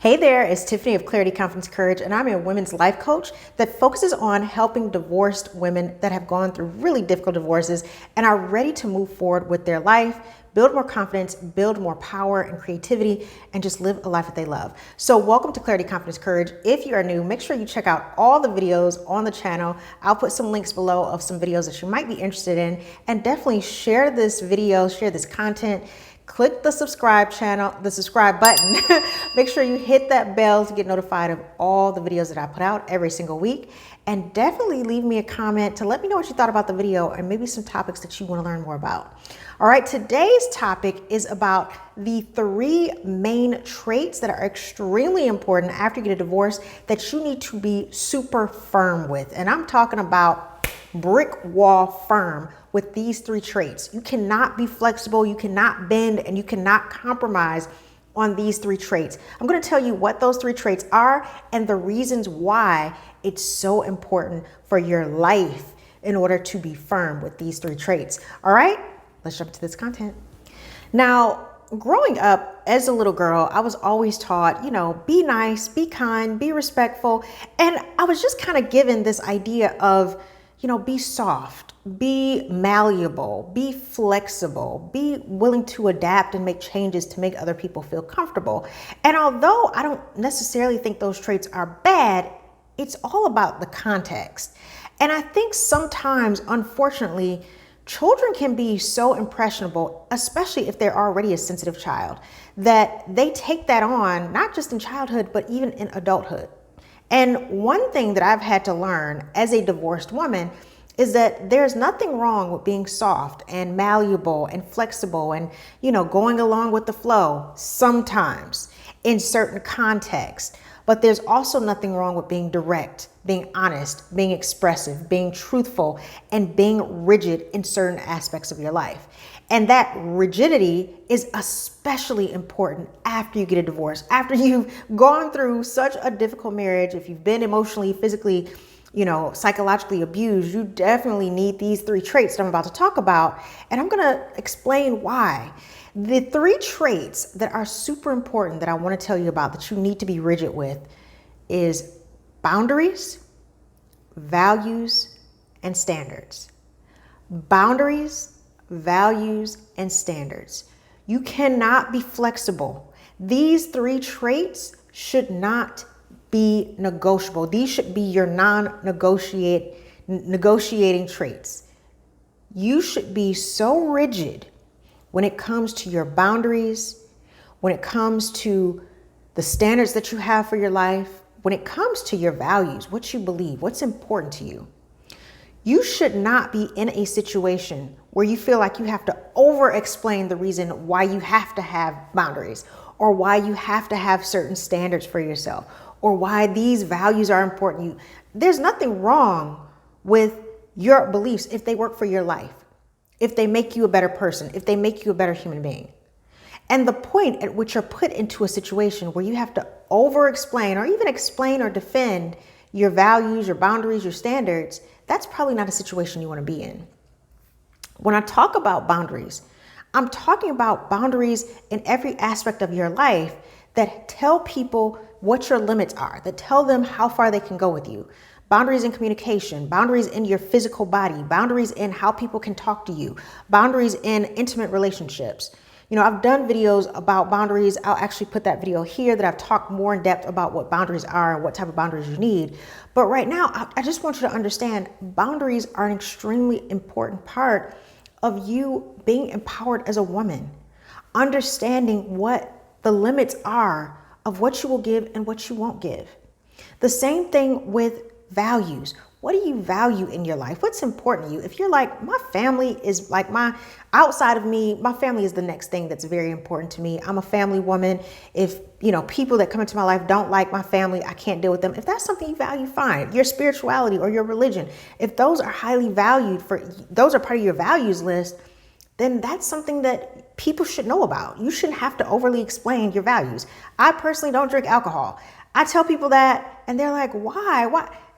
Hey there, it's Tiffany of Clarity, Confidence, Courage, and I'm a women's life coach that focuses on helping divorced women that have gone through really difficult divorces and are ready to move forward with their life, build more confidence, build more power and creativity, and just live a life that they love. So welcome to Clarity, Confidence, Courage. If you are new, make sure you check out all the videos on the channel. I'll put some links below of some videos that you might be interested in, and definitely share this video, share this content. Click the subscribe button. Make sure you hit that bell to get notified of all the videos that I put out every single week. And definitely leave me a comment to let me know what you thought about the video and maybe some topics that you want to learn more about. All right, today's topic is about the 3 main traits that are extremely important after you get a divorce that you need to be super firm with. And I'm talking about brick wall firm with these 3 traits. You cannot be flexible, you cannot bend, and you cannot compromise on these 3 traits. I'm going to tell you what those 3 traits are and the reasons why it's so important for your life in order to be firm with these 3 traits. All right, let's jump into this content. Now, growing up as a little girl, I was always taught, be nice, be kind, be respectful. And I was just kind of given this idea of, be soft, be malleable, be flexible, be willing to adapt and make changes to make other people feel comfortable. And although I don't necessarily think those traits are bad, it's all about the context. And I think sometimes, unfortunately, children can be so impressionable, especially if they're already a sensitive child, that they take that on, not just in childhood, but even in adulthood. And one thing that I've had to learn as a divorced woman is that there's nothing wrong with being soft and malleable and flexible and, going along with the flow sometimes in certain contexts. But there's also nothing wrong with being direct, being honest, being expressive, being truthful, and being rigid in certain aspects of your life. And that rigidity is especially important after you get a divorce, after you've gone through such a difficult marriage. If you've been emotionally, physically, psychologically abused, you definitely need these 3 traits that I'm about to talk about. And I'm going to explain why. The 3 traits that are super important that I want to tell you about that you need to be rigid with is boundaries, values, and standards. Boundaries, values, and standards. You cannot be flexible. These 3 traits should not be negotiable. These should be your negotiating traits. You should be so rigid when it comes to your boundaries, when it comes to the standards that you have for your life, when it comes to your values, what you believe, what's important to you. You should not be in a situation where you feel like you have to over-explain the reason why you have to have boundaries, or why you have to have certain standards for yourself, or why these values are important to you. There's nothing wrong with your beliefs if they work for your life, if they make you a better person, if they make you a better human being. And the point at which you're put into a situation where you have to over-explain or even explain or defend your values, your boundaries, your standards, that's probably not a situation you want to be in. When I talk about boundaries, I'm talking about boundaries in every aspect of your life that tell people what your limits are, that tell them how far they can go with you. Boundaries in communication, boundaries in your physical body, boundaries in how people can talk to you, boundaries in intimate relationships. I've done videos about boundaries. I'll actually put that video here that I've talked more in depth about what boundaries are and what type of boundaries you need. But right now, I just want you to understand boundaries are an extremely important part of you being empowered as a woman, understanding what the limits are of what you will give and what you won't give. The same thing with values. What do you value in your life? What's important to you? If you're like, my family is like outside of me, my family is the next thing that's very important to me. I'm a family woman. If, people that come into my life don't like my family, I can't deal with them. If that's something you value, fine. Your spirituality or your religion, if those are highly valued those are part of your values list, then that's something that people should know about. You shouldn't have to overly explain your values. I personally don't drink alcohol. I tell people that and they're like, why?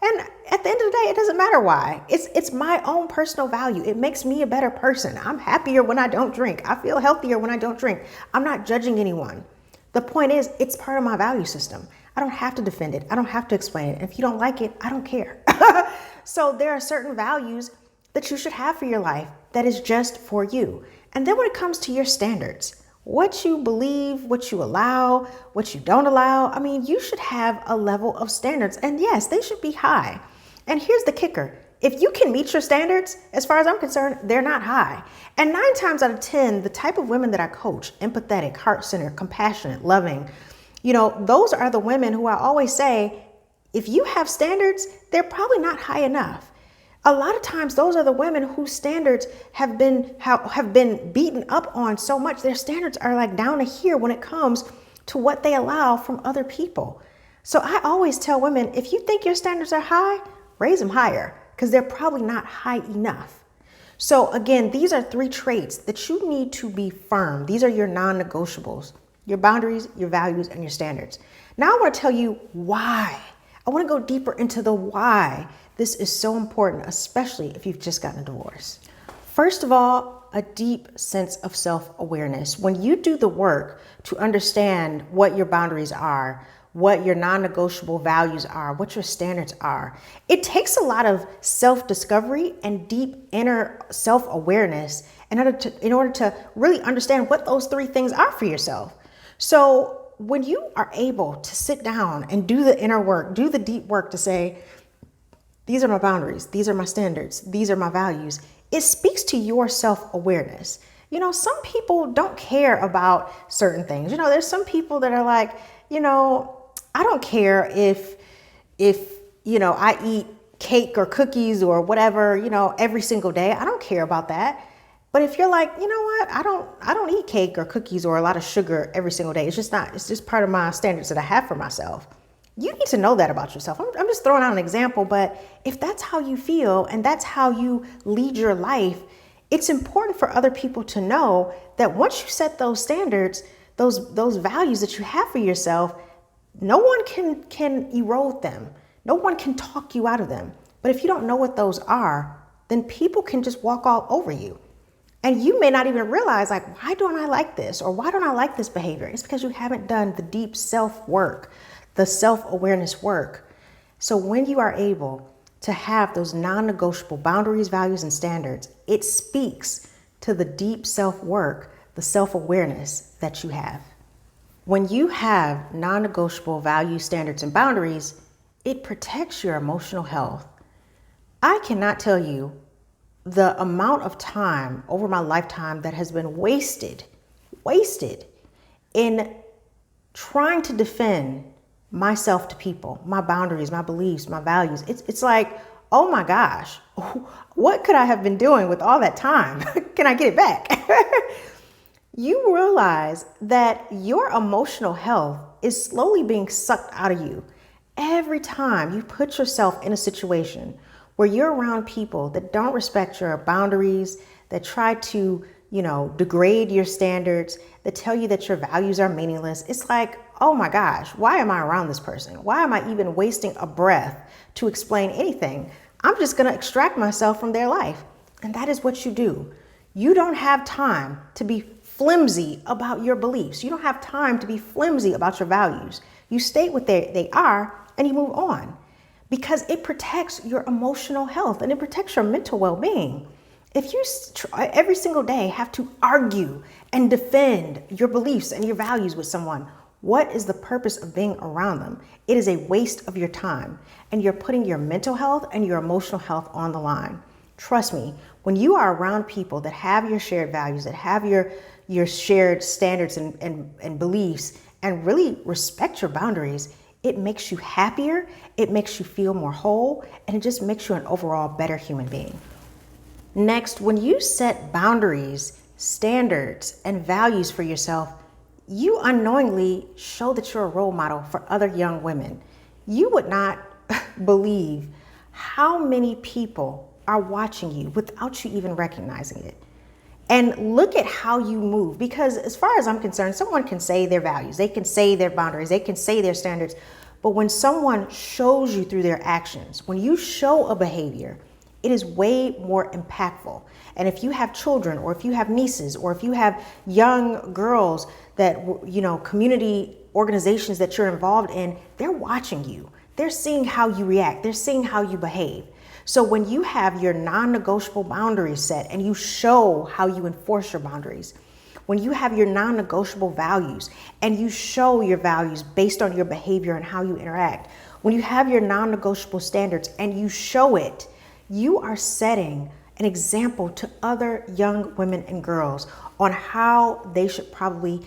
And at the end of the day, it doesn't matter why. It's my own personal value. It makes me a better person. I'm happier when I don't drink. I feel healthier when I don't drink. I'm not judging anyone. The point is, it's part of my value system. I don't have to defend it. I don't have to explain it. If you don't like it, I don't care. So there are certain values that you should have for your life that is just for you. And then when it comes to your standards, what you believe, what you allow, what you don't allow, I mean, you should have a level of standards. And yes, they should be high. And here's the kicker. If you can meet your standards, as far as I'm concerned, they're not high. And 9 times out of 10, the type of women that I coach, empathetic, heart-centered, compassionate, loving, those are the women who I always say, if you have standards, they're probably not high enough. A lot of times, those are the women whose standards have been beaten up on so much. Their standards are like down to here when it comes to what they allow from other people. So I always tell women, if you think your standards are high, raise them higher, because they're probably not high enough. So again, these are 3 traits that you need to be firm. These are your non-negotiables, your boundaries, your values, and your standards. Now I want to tell you why. I want to go deeper into the why this is so important, especially if you've just gotten a divorce. First of all, a deep sense of self-awareness. When you do the work to understand what your boundaries are, what your non-negotiable values are, what your standards are, it takes a lot of self-discovery and deep inner self-awareness in order to really understand what those 3 things are for yourself. So when you are able to sit down and do the inner work, do the deep work to say, these are my boundaries, these are my standards, these are my values, it speaks to your self-awareness. Some people don't care about certain things. There's some people that are like, I don't care if I eat cake or cookies or whatever, every single day. I don't care about that. But if you're like, you know what, I don't eat cake or cookies or a lot of sugar every single day. It's just part of my standards that I have for myself. You need to know that about yourself. I'm just throwing out an example, but if that's how you feel and that's how you lead your life, it's important for other people to know that once you set those standards, those values that you have for yourself, no one can erode them. No one can talk you out of them. But if you don't know what those are, then people can just walk all over you. And you may not even realize, like, why don't I like this? Or why don't I like this behavior? It's because you haven't done the deep self-work, the self-awareness work. So when you are able to have those non-negotiable boundaries, values, and standards, it speaks to the deep self-work, the self-awareness that you have. When you have non-negotiable values, standards, and boundaries, it protects your emotional health. I cannot tell you the amount of time over my lifetime that has been wasted in trying to defend myself to people, my boundaries, my beliefs, my values. It's like, oh my gosh, what could I have been doing with all that time? Can I get it back? You realize that your emotional health is slowly being sucked out of you every time you put yourself in a situation where you're around people that don't respect your boundaries, that try to, degrade your standards, that tell you that your values are meaningless. It's like, oh my gosh, why am I around this person? Why am I even wasting a breath to explain anything? I'm just going to extract myself from their life. And that is what you do. You don't have time to be flimsy about your beliefs. You don't have time to be flimsy about your values. You state what they are and you move on, because it protects your emotional health and it protects your mental well-being. If you every single day have to argue and defend your beliefs and your values with someone, what is the purpose of being around them? It is a waste of your time, and you're putting your mental health and your emotional health on the line. Trust me, when you are around people that have your shared values, that have your shared standards and beliefs, and really respect your boundaries, it makes you happier, it makes you feel more whole, and it just makes you an overall better human being. Next, when you set boundaries, standards, and values for yourself, you unknowingly show that you're a role model for other young women. You would not believe how many people are watching you without you even recognizing it. And look at how you move, because as far as I'm concerned, someone can say their values, they can say their boundaries, they can say their standards, but when someone shows you through their actions, when you show a behavior, it is way more impactful. And if you have children, or if you have nieces, or if you have young girls that, community organizations that you're involved in, they're watching you. They're seeing how you react. They're seeing how you behave. So when you have your non-negotiable boundaries set and you show how you enforce your boundaries, when you have your non-negotiable values and you show your values based on your behavior and how you interact, when you have your non-negotiable standards and you show it, you are setting an example to other young women and girls on how they should probably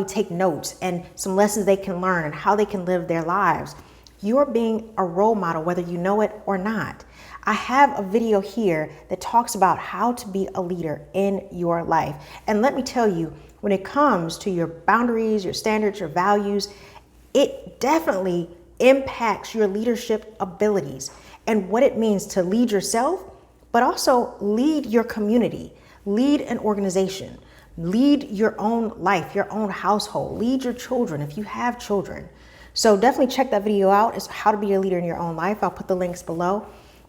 take notes and some lessons they can learn and how they can live their lives. You're being a role model, whether you know it or not. I have a video here that talks about how to be a leader in your life. And let me tell you, when it comes to your boundaries, your standards, your values, it definitely impacts your leadership abilities and what it means to lead yourself, but also lead your community, lead an organization, lead your own life, your own household, lead your children if you have children. So definitely check that video out. It's how to be a leader in your own life. I'll put the links below.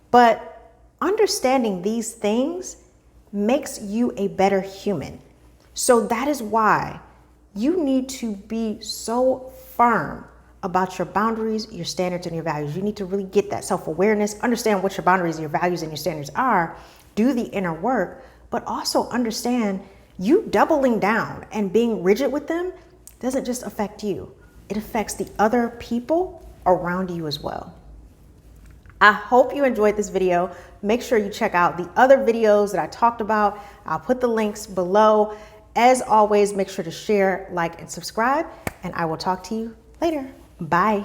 But understanding these things makes you a better human. So that is why you need to be so firm about your boundaries, your standards, and your values. You need to really get that self-awareness, understand what your boundaries, your values, and your standards are, do the inner work, but also understand you doubling down and being rigid with them doesn't just affect you. It affects the other people around you as well. I hope you enjoyed this video. Make sure you check out the other videos that I talked about. I'll put the links below. As always, make sure to share, like, and subscribe, and I will talk to you later. Bye.